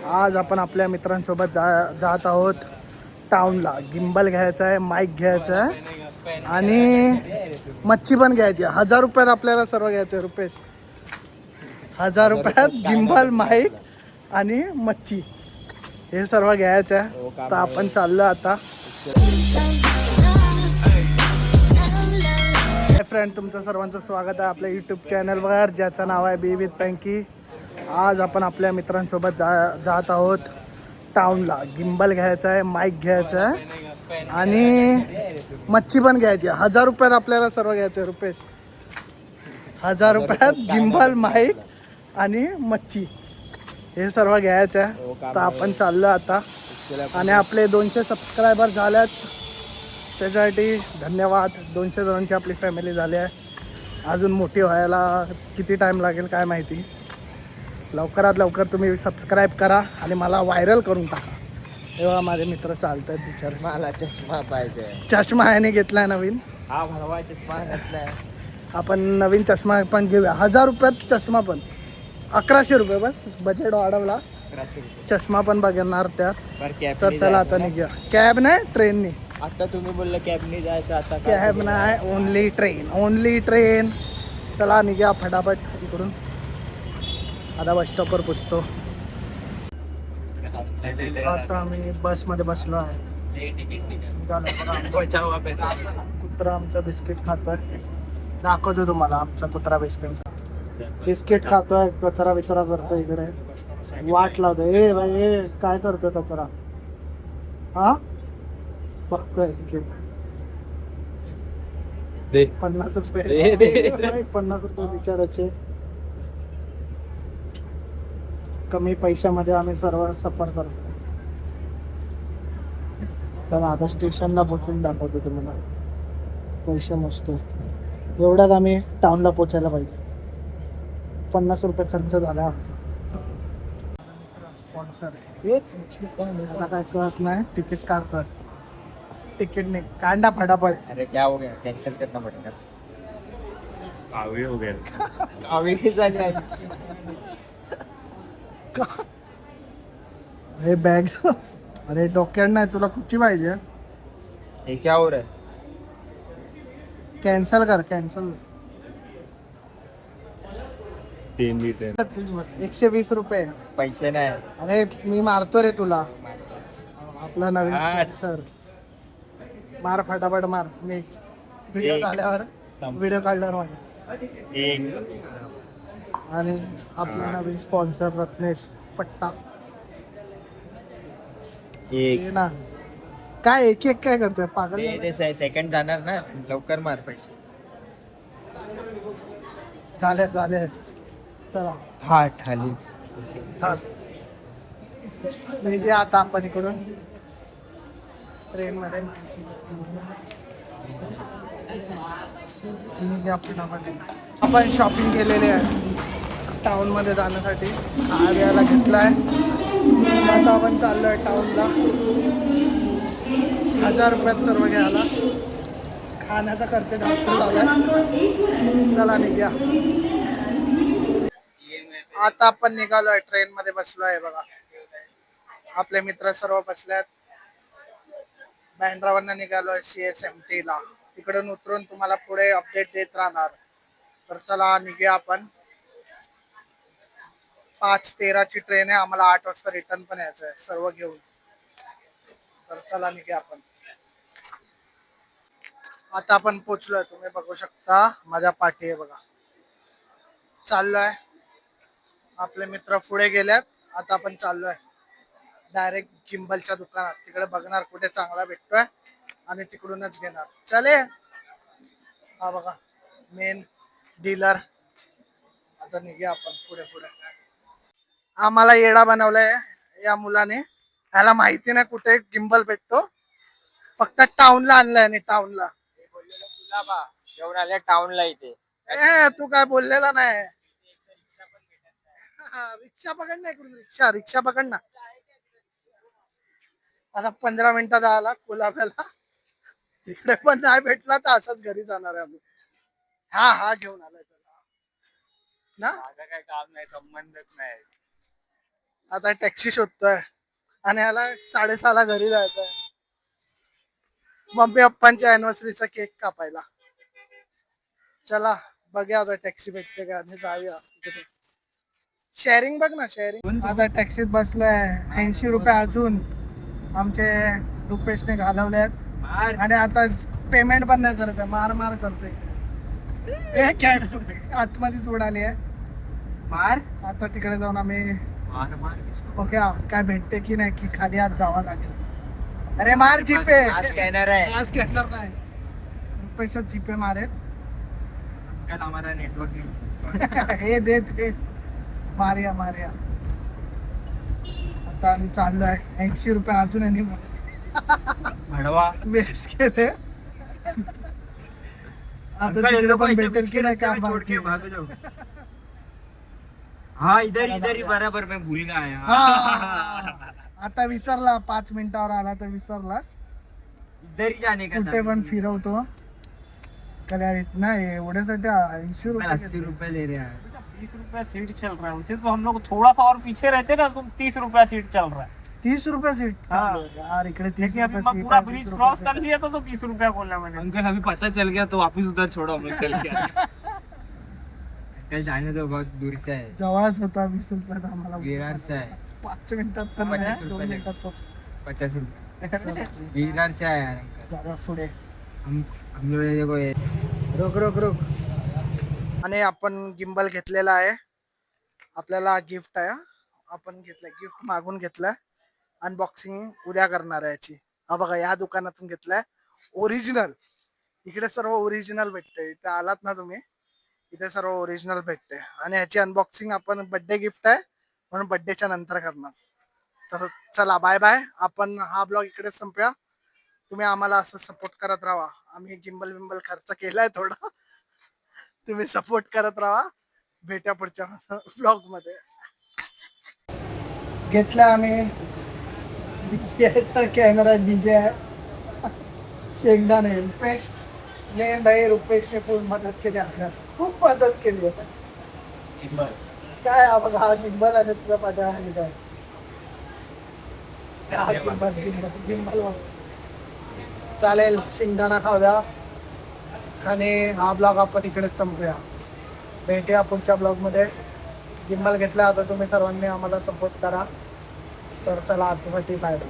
आज आपण आपल्या मित्रांसोबत जात आहोत टाउनला. गिम्बल घ्यायचा आहे, माईक घ्यायचा आहे आणि मच्छी पण घ्यायची आहे. 1000 रुपयात आपल्याला सर्व घ्यायचं आहे. रुपेश, 1000 रुपयात गिम्बल, माईक आणि मच्छी हे सर्व घ्यायचं आहे. तर आपण चाललो आता. फ्रेंड, तुमचं सर्वांचं स्वागत आहे आपल्या यूट्यूब चॅनलवर, ज्याचं नाव आहे बी विथ पंकी. आज आपण आपल्या मित्रांसोबत जात आहोत टाउनला. गिम्बल घ्यायचा आहे, माईक घ्यायचा आहे आणि मच्छी पण घ्यायची आहे. 1000 रुपयात आपल्याला सर्व घ्यायचं आहे. रुपेश, 1000 रुपयात गिम्बल, माईक आणि मच्छी हे सर्व घ्यायचं आहे. तर आपण चाललो आता आणि आपले 200 सबस्क्रायबर झाल्यात, त्याच्यासाठी धन्यवाद. 200 जणांची आपली फॅमिली झाली आहे. अजून मोठी व्हायला किती टाईम लागेल काय माहिती. लवकरात लवकर तुम्ही सबस्क्राईब करा आणि मला व्हायरल करून टाका. तेव्हा माझे मित्र चालत आहेत बिचारे. मला चष्मा पाहिजे. चष्मा ह्याने घेतलाय नवीन. हा भरवा चष्मा घेतलाय. आपण नवीन चष्मा पण घेऊया. 1000 रुपयात चष्मा पण 1100 रुपये बस. बजेट वाढवला. चष्मा पण बघणार त्यात. तर चला आता निघूया. कॅब नाही, ट्रेननी. आता तुम्ही बोललं कॅबनी जायचं, आता कॅब नाही, ओनली ट्रेन. Only train. चला निघूया फटाफट इकडून. आता बस स्टॉपवर पोचतो. आता आम्ही बसमध्ये बसलो आहे. कुत्रा आमचा बिस्किट खातोय. दाखवतो तुम्हाला आमचा कुत्रा बिस्किट खातोय. कचरा बिचरा करतोय इकडे, वाट लावतोय. ए भाई, ए काय करतोय कचरा? हा बघतोय तिकीट. 50 रुपये. 50 रुपये विचारायचे. कमी पैशामध्ये आम्ही सर्व सफर करतो. तर आता स्टेशनला पोचून दाखवतो तुम्हाला. पैसे मस्त एवढ्यात आम्ही टाउनला पोचायला पाहिजे. 50 रुपये खर्च झाला आमचा. स्पॉन्सर आता काय कळत नाही. तिकीट काढतोय. तिकीट नाही कांदा फटाफट. अरे क्या हो गया, कैंसिल करना पड़ेगा. आवी हो गया. आवी झाली. अरे बॅग. अरे डोक्यात नाही, तुला कुठची पाहिजे? हे क्या हो रहा है? कॅन्सल कर. कॅन्सल. 3 लीटर 120 रुपये. पैसे नाही. अरे मी मारतो रे तुला. आपला नवीन स्पॉन्सर. मार फटाफट मार. मी व्हिडिओ झाल्यावर, व्हिडिओ काढल्यावर माझ्या. आणि आपला नवीन स्पॉन्सर रत्नेश पट्टा. एक ना काय एक एक काय करतोय पागल? सेकंड जाणार ना, लवकर मार पैसे. झाले. चला हा ठाली. चाल निघे आता आपण इकडून ट्रेन मध्ये. आपण शॉपिंग केलेली आहे टाउन मध्ये जाण्यासाठी. हा घ्यायला घेतलाय. आता आपण चाललोय टाउनला. 1000 रुपयात सर्व घ्यायला. खाण्याचा खर्च जास्त झाला. चला निघूया. आता आपण निघालोय. ट्रेन मध्ये बसलोय बघा. आपले मित्र सर्व बसल्यात. बँड्रावरनं निघालोय CSMT ला. तिकडून उतरून तुम्हाला पुढे अपडेट देत राहणार. तर चला निघूया आपण. 5:13 ची ट्रेन आहे. आम्हाला 8 वाजता रिटर्न पण यायचं आहे सर्व घेऊन. तर चला निघूया आपण. आता आपण पोचलोय. तुम्ही बघू शकता माझ्या पाठी आहे बघा. चाललोय. आपले मित्र पुढे गेल्यात. आता आपण चाललोय डायरेक्ट गिम्बलच्या दुकानात. तिकडे बघणार कुठे चांगला भेटतोय आणि तिकडूनच घेणार. चले. हा बघा मेन डीलर. आता निघूया आपण पुढे. आम्हाला येडा बनवलाय या मुलाने. ह्याला माहिती नाही कुठे गिम्बल भेटतो. फक्त टाउनला आणलाय. आणि टाउनला घेऊन आल्या टाउनला इथे. तू काय बोललेला नाही. रिक्षा पकड ना इकडून. रिक्षा पकड ना. आता 15 मिनिटात आला कोल्हापूरला. तिकडे पण नाही भेटला तर असंच घरी जाणार आहे आम्ही. हा घेऊन आलाय त्याला ना. माझं काय काम नाही, संबंधच नाही. आता टॅक्सी शोधतोय आणि ह्याला 6:30ला घरी जायचंय मम्मी पप्पांच्या अॅनिव्हर्सरीचा केक कापायला. चला बघूया आता टॅक्सी भेटते का आणि जाऊया. शेअरिंग बघ ना शेअरिंग. आता टॅक्सीत बसलोय 80 रुपये अजून आमचे रुपेशने घालवलेत आणि आता पेमेंट पण नाही करत आहे. मार मार करतोय. आतमध्येच उडाली आहे मार आता तिकडे जाऊन आम्ही मार मार ओके काय भेटते की नाही की खाली आज जावं लागेल. अरे मार जीपे आज स्कॅनर आहे. आज घेणार नाही पैसा जीपे मारेल. कल हमारा नेटवर्क नहीं. हे देत मारिया मारिया. आता आम्ही चाललोय 80 रुपये अजून आणि भडवा वेस्ट केले. आता तिकडे पण भेटेल की नाही काय छोड़ के माहिती. भाग जाओ. हाँ इधर इधर ही बराबर मैं भूल गया यार. हा. आता विसरला 5 मिनिटावर आला तर विसरलास. इधर ही जाने का कुठे था. पण फिरवतो कल्याण नाही एवढ्यासाठी 80 मैं 80 रुपये रुपए ले रहे हैं. 30 रुपया सीट चल रहा है उसे तो हम लोग थोड़ा सा और पीछे रहते ना तुम 30 रुपया सीट चल रहा है. 30 रुपये सीट हाँ. यार इकडे 30 लेकिन अभी रुपये मैं सीट पूरा आहे, ब्रिज 30 क्रॉस रुपये कर लिया तो 20 रुपया बोला मैंने. अंकल अभी पता चल गया तो वापस उधर छोड़ो हम लोग चल के. अंकल जाने तो बहुत दूर से है. जवळच होता 20 रुपयात आम्हाला विरार से है. 5 मिनिटात तर 50 नाही, 2 रुपये. मिनिटात पोहोच. 50 रुपए. विरार से है यार अंकल. जागा पुढे हम लोग ये देखो ये रोक रोक रोक. आणि आपण गिम्बल घेतलेला आहे. आपल्याला गिफ्ट आहे. आपण घेतलंय गिफ्ट मागून घेतलंय. अनबॉक्सिंग उद्या करणार आहे याची. हा बघा या दुकानातून घेतलाय ओरिजिनल. इकडे सर्व ओरिजिनल भेटते. इथे आलात ना तुम्ही इथे सर्व ओरिजिनल भेटते आणि ह्याची अनबॉक्सिंग आपण बर्थडे गिफ्ट आहे म्हणून बर्थडेच्या नंतर करणार. तर चला बाय बाय. आपण हा ब्लॉग इकडेच संपूया. तुम्ही आम्हाला असं सपोर्ट करत राहा. आम्ही गिम्बल बिंबल खर्च केलाय थोडा. तुम्ही सपोर्ट करत राहा. भेटा पुढच्या ब्लॉग मध्ये. घेतला आम्ही डीजेचा कॅमेरा. डीजे आहे शेंगदाणे. रुपेश ने नाही रुपेशने फुल मदत केली आपल्याला. खूप मदत केली काय. बघा हा गिम्बल आणि तुला माझ्या काय गिम्बल चालेल. शेंगदाणा खाऊया आणि हा ब्लॉग आपण इकडेच संपूया. भेटूया पुढच्या ब्लॉगमध्ये. गिम्बल घेतला आता तुम्ही सर्वांनी आम्हाला सपोर्ट करा. तर चला आजसाठी बाय बाय.